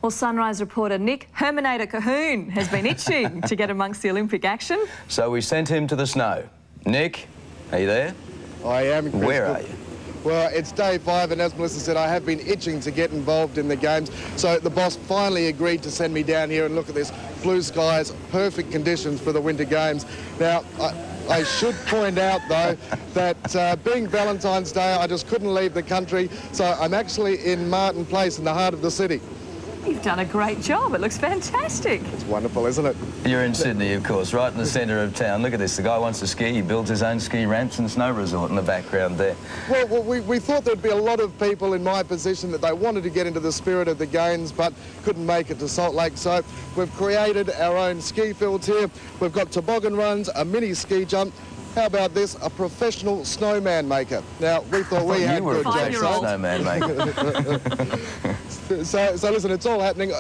Well, Sunrise reporter Nick Herminator Cahoon has been itching to get amongst the Olympic action. So we sent him to the snow. Nick, are you there? I am, Chris. Where are you? Well, it's day 5, and as Melissa said, I have been itching to get involved in the games. So the boss finally agreed to send me down here, and look at this. Blue skies, perfect conditions for the Winter Games. Now, I should point out, though, that being Valentine's Day, I just couldn't leave the country. So I'm actually in Martin Place in the heart of the city. You've done a great job. It looks fantastic. It's wonderful, isn't it? You're in Sydney, of course, right in the centre of town. Look at this. The guy wants to ski. He builds his own ski ramps and snow resort in the background there. Well, we thought there'd be a lot of people in my position that they wanted to get into the spirit of the games but couldn't make it to Salt Lake. So we've created our own ski fields here. We've got toboggan runs, a mini ski jump. How about this? A professional snowman maker. Now, we thought we had good jobs. Snowman maker. So listen, it's all happening.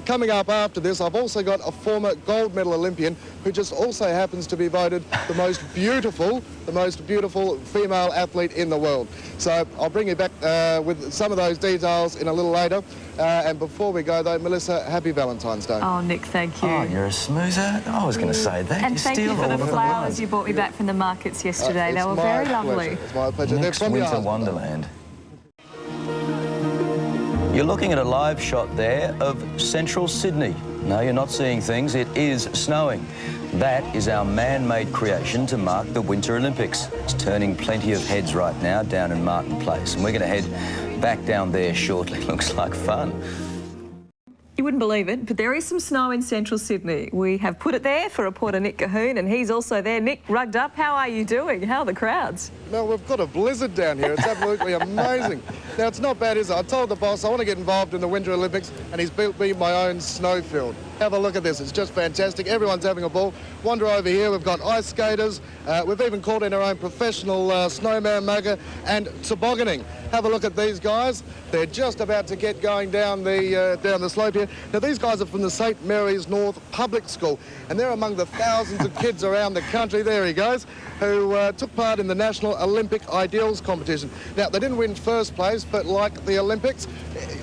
Coming up after this, I've also got a former gold medal Olympian who just also happens to be voted the most beautiful female athlete in the world. So I'll bring you back with some of those details in a little later. And before we go, though, Melissa, happy Valentine's Day. Oh, Nick, thank you. Oh, you're a smoozer. I was going to say that. And thank you for the flowers you brought me back from the markets yesterday. They were very lovely. It's my pleasure. Next winter Wonderland. You're looking at a live shot there of central Sydney. No, you're not seeing things. It is snowing. That is our man-made creation to mark the Winter Olympics. It's turning plenty of heads right now down in Martin Place, and we're going to head back down there shortly. Looks like fun. You wouldn't believe it, but there is some snow in central Sydney. We have put it there for reporter Nick Cahoon, and he's also there. Nick, rugged up, how are you doing? How are the crowds? No, we've got a blizzard down here. It's absolutely amazing. Now, it's not bad, is it? I told the boss I want to get involved in the Winter Olympics, and he's built me my own snowfield. Have a look at this. It's just fantastic. Everyone's having a ball. Wander over here. We've got ice skaters. We've even called in our own professional snowman maker and tobogganing. Have a look at these guys. They're just about to get going down the slope here. Now, these guys are from the St. Mary's North Public School, and they're among the thousands of kids around the country, there he goes, who took part in the National Olympic Ideals competition. Now, they didn't win first place, but like the Olympics,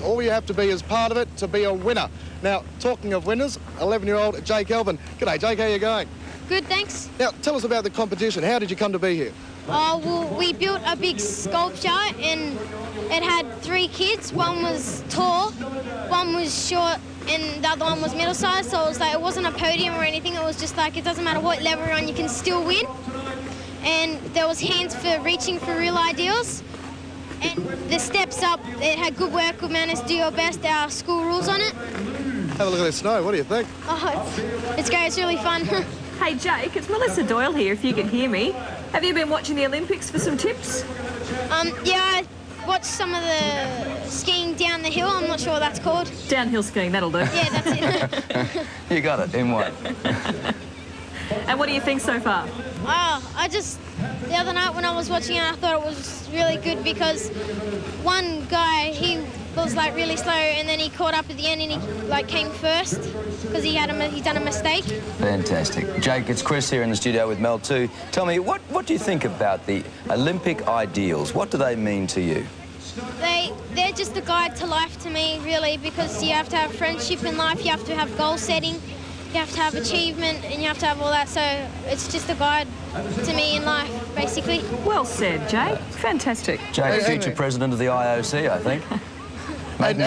all you have to be is part of it to be a winner. Now, talking of winners, 11-year-old Jake Elvin. G'day, Jake, how are you going? Good, thanks. Now, tell us about the competition. How did you come to be here? Well, we built a big sculpture and it had 3 kids. One was tall, one was short, and the other one was middle-sized. So it was like, it wasn't a podium or anything. It was just like, it doesn't matter what level you're on, you can still win. And there was hands for reaching for real ideals. And the steps up, it had good work, good manners, do your best, there are school rules on it. Have a look at this snow. What do you think? Oh, it's great. It's really fun. Hey, Jake, it's Melissa Doyle here, if you can hear me. Have you been watching the Olympics for some tips? Yeah, I watched some of the skiing down the hill. I'm not sure what that's called. Downhill skiing, that'll do. Yeah, that's it. You got it. In what? And what do you think so far? The other night when I was watching it, I thought it was really good because one guy, he was like really slow, and then he caught up at the end and he like came first because he'd done a mistake. Fantastic. Jake, it's Chris here in the studio with Mel too. Tell me, what do you think about the Olympic ideals? What do they mean to you? They're just a guide to life to me, really, because you have to have friendship in life, you have to have goal setting, you have to have achievement, and you have to have all that. So it's just a guide to me in life, basically. Well said, Jake. Fantastic. Jake, future president of the IOC, I think. And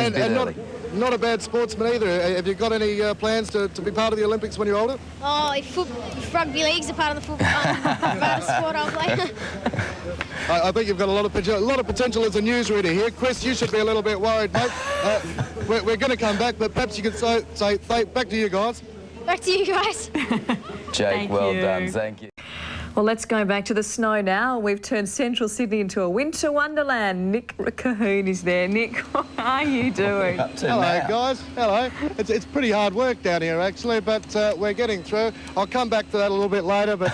not a bad sportsman either. Have you got any plans to be part of the Olympics when you're older? Oh, if rugby league's a part of the sport, I'll play. I think you've got a lot of potential as a newsreader here. Chris, you should be a little bit worried, mate. We're going to come back, but perhaps you could say back to you guys. Back to you guys. Jake, well done. Thank you. Well, let's go back to the snow now. We've turned central Sydney into a winter wonderland. Nick Cahoon is there. Nick, how are you doing? Hello, guys. Hello. It's pretty hard work down here, actually, but we're getting through. I'll come back to that a little bit later, but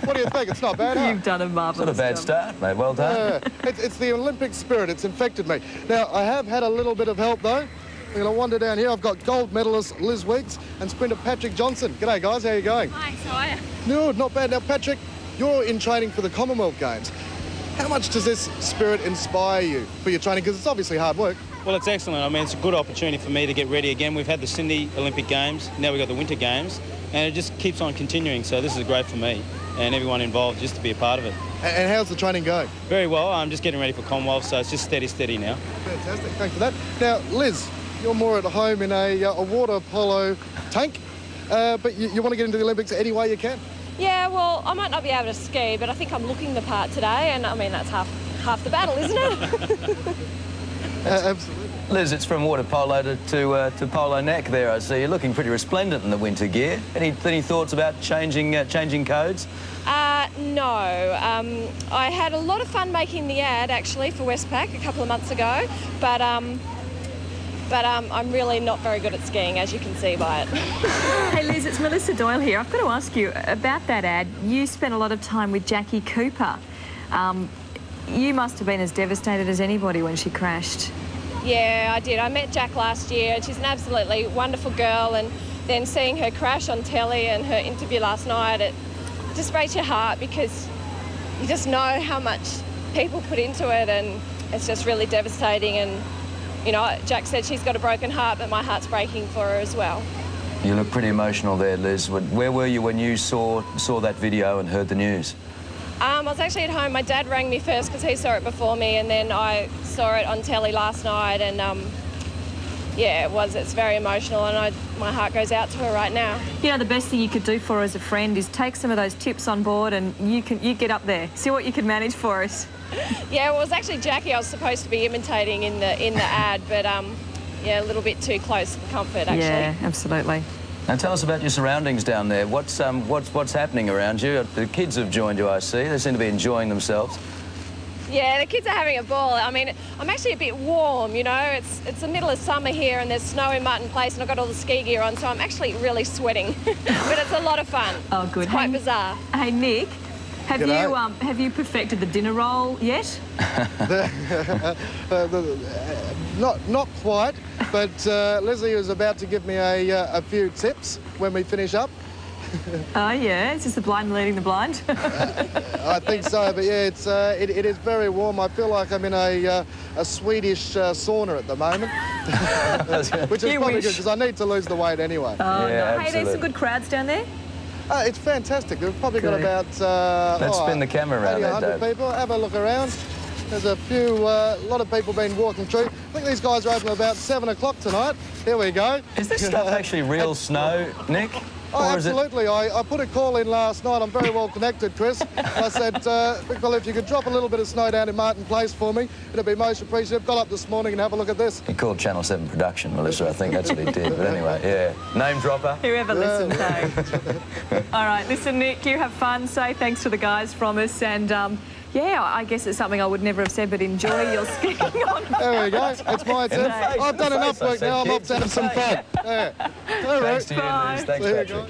what do you think? It's not bad, huh? You've done a marvellous job. Not a bad start, mate. Well done. It's the Olympic spirit. It's infected me. Now, I have had a little bit of help, though. We're going to wander down here. I've got gold medalist Liz Weeks and sprinter Patrick Johnson. G'day, guys. How are you going? Hi, how are you? No, not bad. Now, Patrick, you're in training for the Commonwealth Games. How much does this spirit inspire you for your training? Because it's obviously hard work. Well, it's excellent. I mean, it's a good opportunity for me to get ready again. We've had the Sydney Olympic Games, now we've got the Winter Games, and it just keeps on continuing. So this is great for me and everyone involved just to be a part of it. And how's the training going? Very well. I'm just getting ready for Commonwealth, so it's just steady now. Fantastic, thanks for that. Now, Liz, you're more at home in a water polo tank, but you want to get into the Olympics any way you can? Yeah, well, I might not be able to ski, but I think I'm looking the part today, and I mean, that's half the battle, isn't it? Absolutely. Liz, it's from water polo to polo neck there. I see you're looking pretty resplendent in the winter gear. Any thoughts about changing codes? No. I had a lot of fun making the ad, actually, for Westpac a couple of months ago, but I'm really not very good at skiing, as you can see by it. Hey Liz, it's Melissa Doyle here. I've got to ask you about that ad. You spent a lot of time with Jackie Cooper. You must have been as devastated as anybody when she crashed. Yeah, I did. I met Jack last year, and she's an absolutely wonderful girl, and then seeing her crash on telly and her interview last night, it just breaks your heart because you just know how much people put into it, and it's just really devastating. And you know, Jack said she's got a broken heart, but my heart's breaking for her as well. You look pretty emotional there, Liz. Where were you when you saw that video and heard the news? I was actually at home. My dad rang me first because he saw it before me, and then I saw it on telly last night, and yeah, it's very emotional, and my heart goes out to her right now. You know, the best thing you could do for her as a friend is take some of those tips on board, and you get up there, see what you can manage for us. Yeah, well, it was actually Jackie I was supposed to be imitating in the ad, but yeah, a little bit too close for comfort, actually. Yeah, absolutely. Now tell us about your surroundings down there. What's happening around you? The kids have joined you, I see. They seem to be enjoying themselves. Yeah, the kids are having a ball. I mean, I'm actually a bit warm, you know. It's the middle of summer here, and there's snow in Martin Place, and I've got all the ski gear on, so I'm actually really sweating. But it's a lot of fun. Oh, good. It's quite bizarre. Hey, Nick, have you perfected the dinner roll yet? Not quite, but Lizzie is about to give me a few tips when we finish up. Oh, yeah? Is this the blind leading the blind? I think so, but yeah, it is very warm. I feel like I'm in a Swedish sauna at the moment, which is probably good because I need to lose the weight anyway. Oh, yeah, no. Hey, there's some good crowds down there? It's fantastic. We've probably got about... Let's spin the camera around 100 people. Have a look around. There's a lot of people been walking through. I think these guys are open about 7 o'clock tonight. Here we go. Is this stuff actually real snow, Nick? Oh, absolutely. I put a call in last night. I'm very well connected, Chris. I said, well, if you could drop a little bit of snow down in Martin Place for me, it'd be most appreciative. Got up this morning and have a look at this. He called Channel 7 Production, Melissa. I think that's what he did. But anyway, yeah. Name dropper. Whoever listens, hey. All right, listen, Nick, you have fun. Say thanks to the guys from us, and yeah, I guess it's something I would never have said, but enjoy your skiing on. There we go. It's my turn. I've done enough work now. I'm off to have some fun. Yeah. All right. Thanks to you, Liz. Thanks, Patrick.